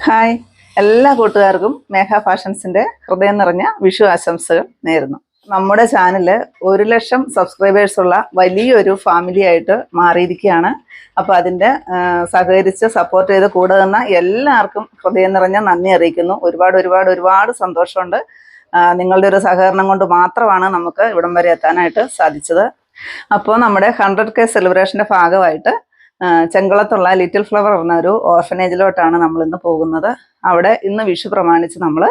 Hi, എല്ലാ കൂട്ടുകാർക്കും മേഘ ഫാഷൻസിന്റെ ഹൃദയം നിറഞ്ഞ വിഷു ആശംസകൾ നേരുന്നു. നമ്മുടെ ചാനല് 1,00,000 സബ്സ്ക്രൈബേഴ്സ് ഉള്ള വലിയൊരു ഫാമിലി ആയിട്ട് മാറിയിരിക്കുകയാണ്. അപ്പോൾ അതിൻ്റെ സഹകരിച്ച് സപ്പോർട്ട് ചെയ്ത് കൂടെ നിന്ന എല്ലാവർക്കും ഹൃദയം നിറഞ്ഞ നന്ദി അറിയിക്കുന്നു. ഒരുപാട് സന്തോഷമുണ്ട്. നിങ്ങളുടെ ഒരു സഹകരണം കൊണ്ട് മാത്രമാണ് നമുക്ക് ഇവിടം വരെ എത്താനായിട്ട് സാധിച്ചത്. അപ്പോൾ നമ്മുടെ 100K സെലിബ്രേഷൻ്റെ ഭാഗമായിട്ട് ചെങ്കുളത്തുള്ള ലിറ്റിൽ ഫ്ലവർ എന്ന ഒരു ഓർഫനേജിലോട്ടാണ് നമ്മൾ ഇന്ന് പോകുന്നത്. അവിടെ ഇന്ന് വിഷു പ്രമാണിച്ച് നമ്മൾ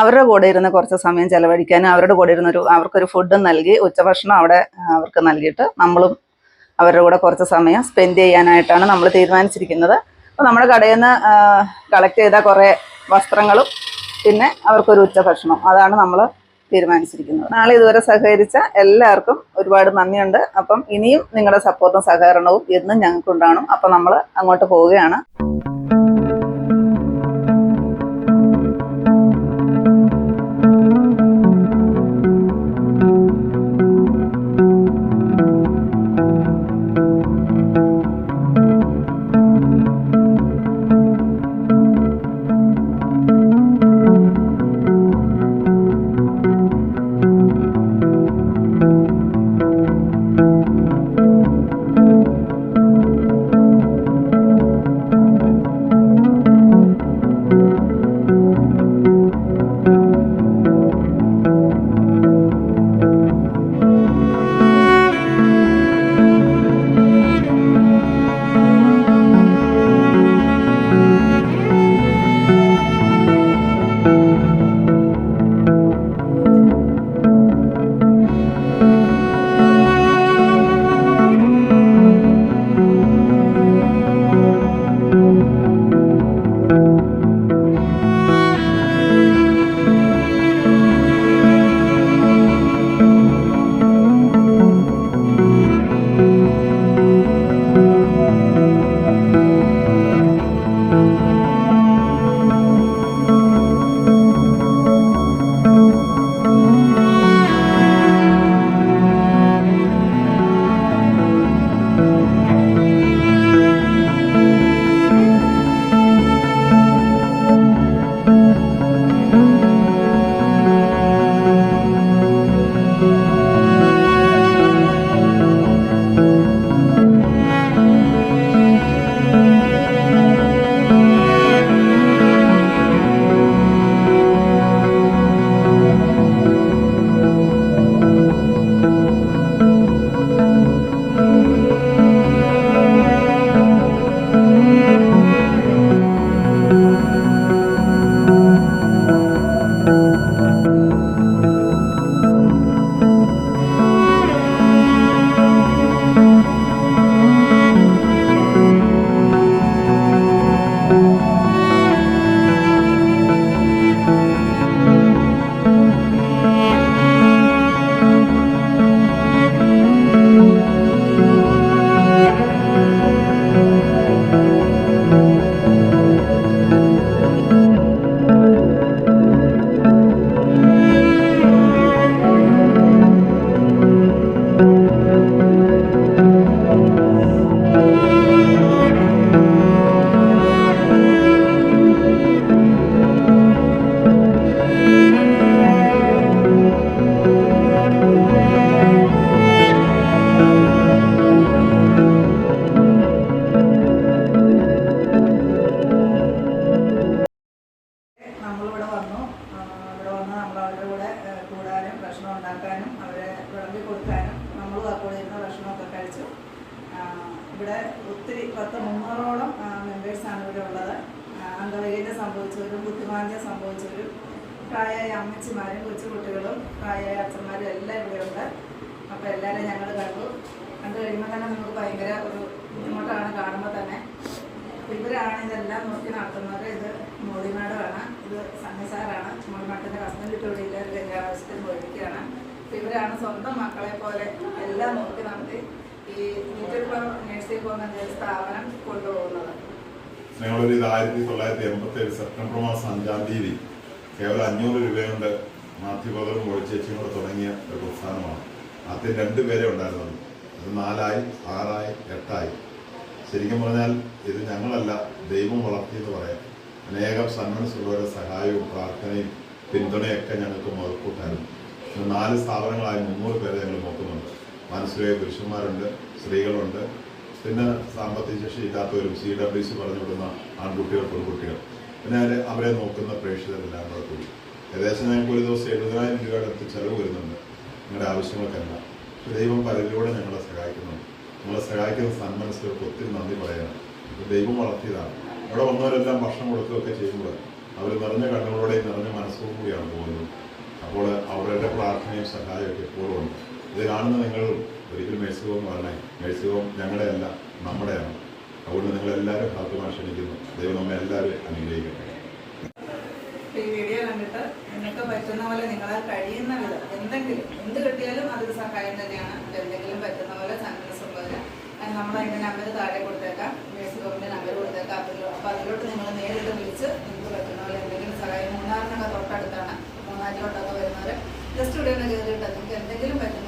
അവരുടെ കൂടെ ഇരുന്ന് കുറച്ച് സമയം ചെലവഴിക്കാനും അവരുടെ കൂടെ ഇരുന്നൊരു അവർക്കൊരു ഫുഡും നൽകി ഉച്ചഭക്ഷണം അവിടെ അവർക്ക് നൽകിയിട്ട് നമ്മളും അവരുടെ കൂടെ കുറച്ച് സമയം സ്പെൻഡ് ചെയ്യാനായിട്ടാണ് നമ്മൾ തീരുമാനിച്ചിരിക്കുന്നത്. അപ്പോൾ നമ്മുടെ കടയിൽ നിന്ന് കളക്ട് ചെയ്ത കുറേ വസ്ത്രങ്ങളും പിന്നെ അവർക്കൊരു ഉച്ചഭക്ഷണം അതാണ് നമ്മൾ തീരുമാനിച്ചിരിക്കുന്നത്. നാളെ ഇതുവരെ സഹകരിച്ച എല്ലാവർക്കും ഒരുപാട് നന്ദിയുണ്ട്. അപ്പം ഇനിയും നിങ്ങളുടെ സപ്പോർട്ടും സഹകരണവും എന്നും ഞങ്ങൾക്കുണ്ടാവണം. അപ്പം നമ്മൾ അങ്ങോട്ട് പോവുകയാണ്. ഇവിടെ ഒത്തിരി 300ഓളം മെമ്പേഴ്സാണ് ഇവിടെ ഉള്ളത്. അംഗവൈകല്യം സംഭവിച്ചവരും ബുദ്ധിമാന്ദ്യം സംഭവിച്ചവരും പ്രായമായ അമ്മച്ചിമാരും കൊച്ചുകുട്ടികളും പ്രായമായ അച്ഛന്മാരും എല്ലാം ഇവിടെ ഉണ്ട്. അപ്പോൾ എല്ലാവരും ഞങ്ങൾ കണ്ടു കഴിയുമ്പോൾ തന്നെ നമുക്ക് ഭയങ്കര ഒരു ബുദ്ധിമുട്ടാണ് കാണുമ്പോൾ തന്നെ. ഇവരാണ് ഇതെല്ലാം നോക്കി നടത്തുന്നത്. ഇത് മോദി മാഡമാണ്, ഇത് സണ്ണി സാറാണ്. മോദി മാഡത്തിൻ്റെ ഹസ്ബൻഡ് തൊഴിലില്ല, ആവശ്യത്തിന് പോയിരിക്കുകയാണ്. അപ്പോൾ ഇവരാണ് സ്വന്തം മക്കളെ പോലെ എല്ലാം നോക്കി നടത്തി ഈ ലിറ്റിൽ ഫ്ലവർ നഴ്സിംഗ് ഹോം എന്ന സ്ഥാപനം കൊണ്ടുപോകുന്നത്. ഞങ്ങളൊരു 1987 സെപ്റ്റംബർ മാസം 5-ാം തീയതി കേവലം 500 രൂപ കൊണ്ട് മാത്യു ബദറും കോഴിച്ചേച്ചിയും കൂടെ തുടങ്ങിയ ഒരു പ്രസ്ഥാനമാണ്. ആദ്യം 2 പേരെ ഉണ്ടായിരുന്നത്. അത് 4ആയി, 6ആയി, 8ആയി. ശരിക്കും പറഞ്ഞാൽ ഇത് ഞങ്ങളല്ല, ദൈവം വളർത്തിയെന്ന് പറയാം. അനേകം സന്മനസ്സുള്ളവരുടെ സഹായവും പ്രാർത്ഥനയും പിന്തുണയൊക്കെ ഞങ്ങൾക്ക് മുതൽക്കൂട്ടായിരുന്നു. 4 സ്ഥാപനങ്ങളായി 300 പേരെ ഞങ്ങൾ നോക്കുന്നുണ്ട്. മനസ്സിലായ പുരുഷന്മാരുണ്ട്, സ്ത്രീകളുണ്ട്, പിന്നെ സാമ്പത്തിക ശേഷി ഇല്ലാത്തവരും CWC പറഞ്ഞു വിടുന്ന ആൺകുട്ടികൾ, പെൺകുട്ടികൾ, പിന്നെ അവരെ നോക്കുന്ന പ്രേക്ഷകരെല്ലാം കൂടെ കൂടി ഏകദേശം ഞങ്ങൾക്ക് ഒരു ദിവസം 70,000 രൂപയുടെ അടുത്ത് ചിലവ് വരുന്നുണ്ട് നിങ്ങളുടെ ആവശ്യങ്ങൾക്കെല്ലാം. ദൈവം പലരിലൂടെ ഞങ്ങളെ സഹായിക്കുന്നുണ്ട്. ഞങ്ങളെ സഹായിക്കുന്ന സന്മനസ്സുകൾക്ക് ഒത്തിരി നന്ദി പറയണം. ദൈവം വളർത്തിയതാണ്. ഇവിടെ വന്നവരെല്ലാം ഭക്ഷണം കൊടുക്കുകയൊക്കെ ചെയ്യുമ്പോൾ അവർ നിറഞ്ഞ കണ്ണുകളോടെയും നിറഞ്ഞ മനസ്സോടും കൂടിയാണ് പോകുന്നത്. അപ്പോൾ അവരുടെ പ്രാർത്ഥനയും സഹായമൊക്കെ എപ്പോഴും ഉണ്ട്. ഇത് കാണുന്ന നിങ്ങളും ഒരിക്കലും മേഴ്സി ഹോം വരണേ. മേഴ്സി ഹോം ഞങ്ങളുടെ അല്ല, നമ്മുടെയാണ്. അതുകൊണ്ട് നിങ്ങളെല്ലാവരും ഭാഗ്യമായി ക്ഷണിക്കുന്നു. ദൈവം നമ്മെ എല്ലാവരും അനുഗ്രഹിക്കട്ടെ. ഈ വീഡിയോ കണ്ടിട്ട് നിങ്ങൾക്ക് പറ്റുന്ന പോലെ നിങ്ങളാൽ കഴിയുന്ന വിധം എന്ത് കിട്ടിയാലും അതൊരു സഹായം തന്നെയാണ്. എന്തെങ്കിലും പറ്റുന്ന പോലെ സന്മനസ്സുള്ളവര് നമ്മളതിൻ്റെ നമ്പർ താഴെ കൊടുത്തേക്കാം, മേഴ്സി ഹോമിൻ്റെ നമ്പർ കൊടുത്തേക്കാം. അപ്പോൾ അതിലോട്ട് നിങ്ങൾ നേരിട്ട് വിളിച്ച് നിങ്ങൾക്ക് പറ്റുന്ന പോലെ എന്തെങ്കിലും സഹായം. മൂന്നാറിനൊക്കെ തൊട്ടടുത്താണ്. മൂന്നാറിലോട്ടൊക്കെ വരുന്നവർ ജസ്റ്റ് ഇവിടെ ഒന്ന് കയറിയിട്ട് നിങ്ങൾക്ക് എന്തെങ്കിലും പറ്റുന്ന